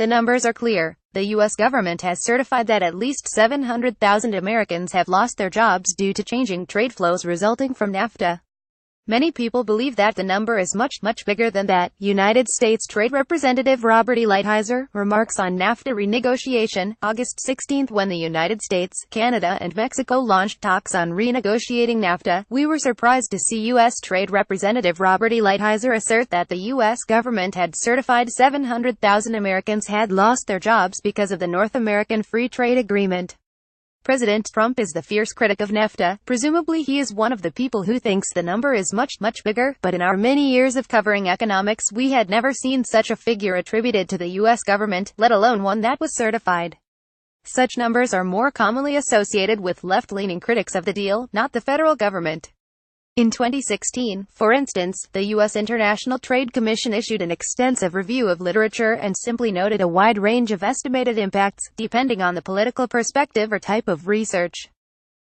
The numbers are clear. The U.S. government has certified that at least 700,000 Americans have lost their jobs due to changing trade flows resulting from NAFTA. Many people believe that the number is much bigger than that. United States Trade Representative Robert E. Lighthizer remarks on NAFTA renegotiation, August 16 when the United States, Canada and Mexico launched talks on renegotiating NAFTA. We were surprised to see U.S. Trade Representative Robert E. Lighthizer assert that the U.S. government had certified 700,000 Americans had lost their jobs because of the North American Free Trade Agreement. President Trump is the fierce critic of NAFTA. Presumably he is one of the people who thinks the number is much bigger, but in our many years of covering economics we had never seen such a figure attributed to the U.S. government, let alone one that was certified. Such numbers are more commonly associated with left-leaning critics of the deal, not the federal government. In 2016, for instance, the U.S. International Trade Commission issued an extensive review of literature and simply noted a wide range of estimated impacts, depending on the political perspective or type of research.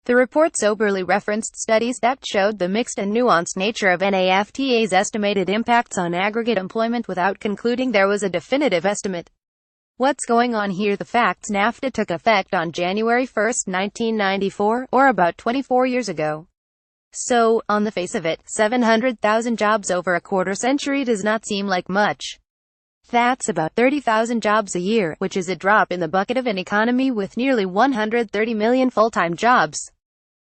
The report soberly referenced studies that showed the mixed and nuanced nature of NAFTA's estimated impacts on aggregate employment without concluding there was a definitive estimate. What's going on here? The facts: NAFTA took effect on January 1, 1994, or about 24 years ago. So, on the face of it, 700,000 jobs over a quarter century does not seem like much. That's about 30,000 jobs a year, which is a drop in the bucket of an economy with nearly 130 million full-time jobs.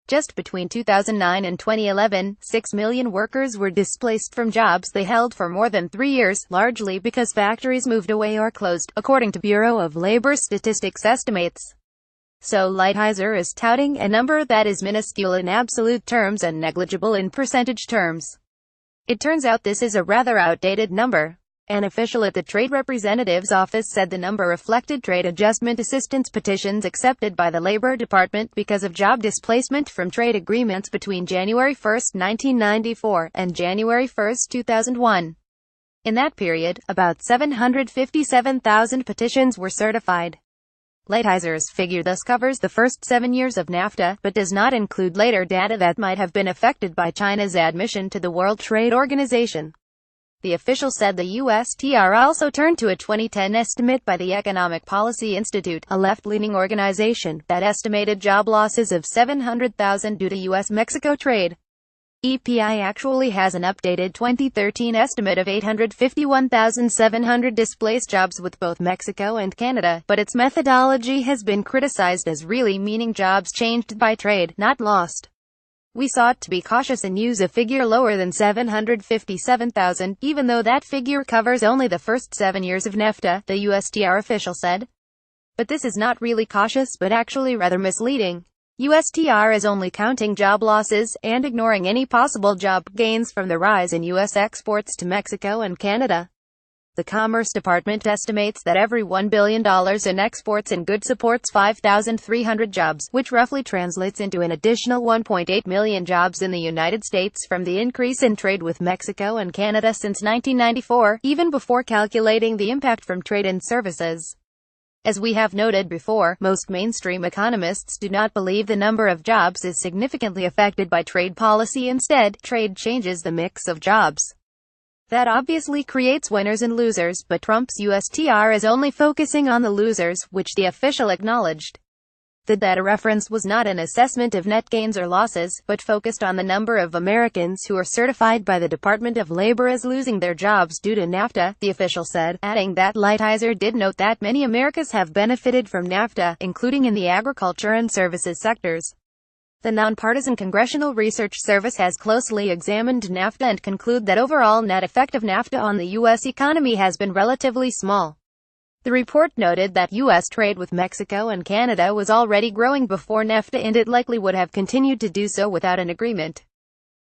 Just between 2009 and 2011, 6 million workers were displaced from jobs they held for more than 3 years, largely because factories moved away or closed, according to Bureau of Labor Statistics estimates. So Lighthizer is touting a number that is minuscule in absolute terms and negligible in percentage terms. It turns out this is a rather outdated number. An official at the Trade Representative's office said the number reflected trade adjustment assistance petitions accepted by the Labor Department because of job displacement from trade agreements between January 1, 1994, and January 1, 2001. In that period, about 757,000 petitions were certified. Lighthizer's figure thus covers the first 7 years of NAFTA, but does not include later data that might have been affected by China's admission to the World Trade Organization. The official said the USTR also turned to a 2010 estimate by the Economic Policy Institute, a left-leaning organization, that estimated job losses of 700,000 due to U.S.-Mexico trade. EPI actually has an updated 2013 estimate of 851,700 displaced jobs with both Mexico and Canada, but its methodology has been criticized as really meaning jobs changed by trade, not lost. We sought to be cautious and use a figure lower than 757,000, even though that figure covers only the first 7 years of NAFTA, the USTR official said. But this is not really cautious but actually rather misleading. USTR is only counting job losses, and ignoring any possible job gains from the rise in U.S. exports to Mexico and Canada. The Commerce Department estimates that every $1 billion in exports in goods supports 5,300 jobs, which roughly translates into an additional 1.8 million jobs in the United States from the increase in trade with Mexico and Canada since 1994, even before calculating the impact from trade in services. As we have noted before, most mainstream economists do not believe the number of jobs is significantly affected by trade policy. Instead, trade changes the mix of jobs. That obviously creates winners and losers, but Trump's USTR is only focusing on the losers, which the official acknowledged. The data reference was not an assessment of net gains or losses, but focused on the number of Americans who are certified by the Department of Labor as losing their jobs due to NAFTA, the official said, adding that Lighthizer did note that many Americans have benefited from NAFTA, including in the agriculture and services sectors. The nonpartisan Congressional Research Service has closely examined NAFTA and concluded that overall net effect of NAFTA on the U.S. economy has been relatively small. The report noted that U.S. trade with Mexico and Canada was already growing before NAFTA, and it likely would have continued to do so without an agreement.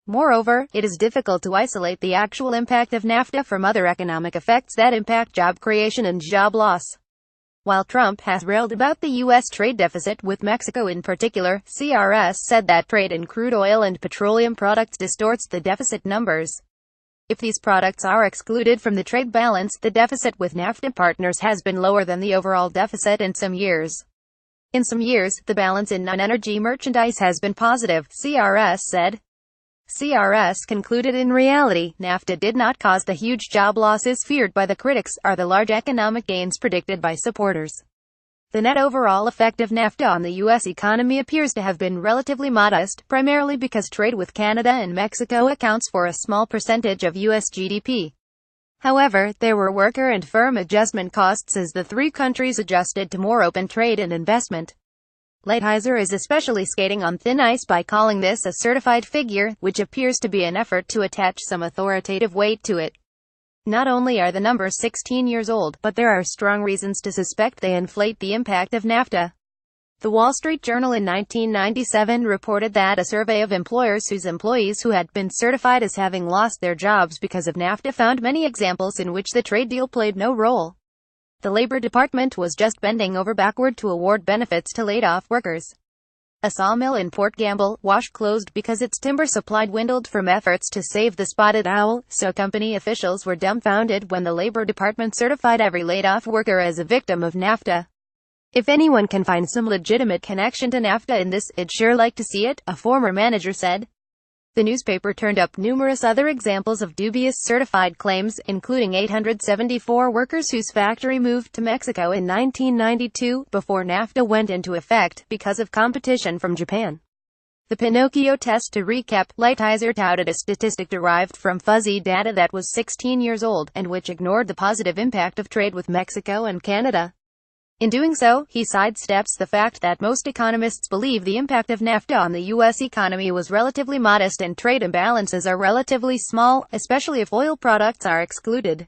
Moreover, it is difficult to isolate the actual impact of NAFTA from other economic effects that impact job creation and job loss. While Trump has railed about the U.S. trade deficit with Mexico in particular, CRS said that trade in crude oil and petroleum products distorts the deficit numbers. If these products are excluded from the trade balance, the deficit with NAFTA partners has been lower than the overall deficit in some years. In some years, the balance in non-energy merchandise has been positive, CRS said. CRS concluded in reality, NAFTA did not cause the huge job losses feared by the critics, or the large economic gains predicted by supporters. The net overall effect of NAFTA on the U.S. economy appears to have been relatively modest, primarily because trade with Canada and Mexico accounts for a small percentage of U.S. GDP. However, there were worker and firm adjustment costs as the three countries adjusted to more open trade and investment. Lighthizer is especially skating on thin ice by calling this a certified figure, which appears to be an effort to attach some authoritative weight to it. Not only are the numbers 16 years old, but there are strong reasons to suspect they inflate the impact of NAFTA. The Wall Street Journal in 1997 reported that a survey of employers whose employees who had been certified as having lost their jobs because of NAFTA found many examples in which the trade deal played no role. The Labor Department was just bending over backward to award benefits to laid-off workers. A sawmill in Port Gamble, Wash closed because its timber supply dwindled from efforts to save the spotted owl, so company officials were dumbfounded when the Labor Department certified every laid-off worker as a victim of NAFTA. If anyone can find some legitimate connection to NAFTA in this, I'd sure like to see it, a former manager said. The newspaper turned up numerous other examples of dubious certified claims, including 874 workers whose factory moved to Mexico in 1992, before NAFTA went into effect, because of competition from Japan. The Pinocchio test. To recap, Lighthizer touted a statistic derived from fuzzy data that was 16 years old, and which ignored the positive impact of trade with Mexico and Canada. In doing so, he sidesteps the fact that most economists believe the impact of NAFTA on the U.S. economy was relatively modest and trade imbalances are relatively small, especially if oil products are excluded.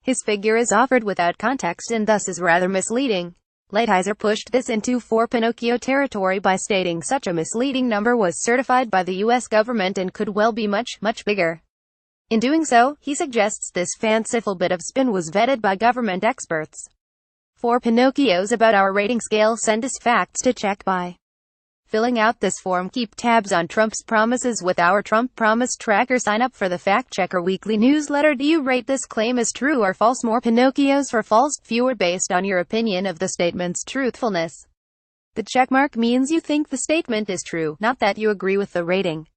His figure is offered without context and thus is rather misleading. Lighthizer pushed this into Pinocchio territory by stating such a misleading number was certified by the U.S. government and could well be much, much bigger. In doing so, he suggests this fanciful bit of spin was vetted by government experts. For Pinocchios about our rating scale, send us facts to check by filling out this form. Keep tabs on Trump's promises with our Trump Promise Tracker. Sign up for the Fact Checker weekly newsletter. Do you rate this claim as true or false? More Pinocchios for false, fewer based on your opinion of the statement's truthfulness. The checkmark means you think the statement is true, not that you agree with the rating.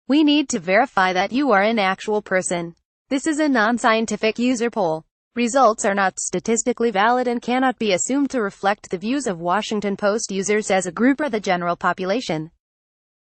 We need to verify that you are an actual person. This is a non-scientific user poll. Results are not statistically valid and cannot be assumed to reflect the views of Washington Post users as a group or the general population.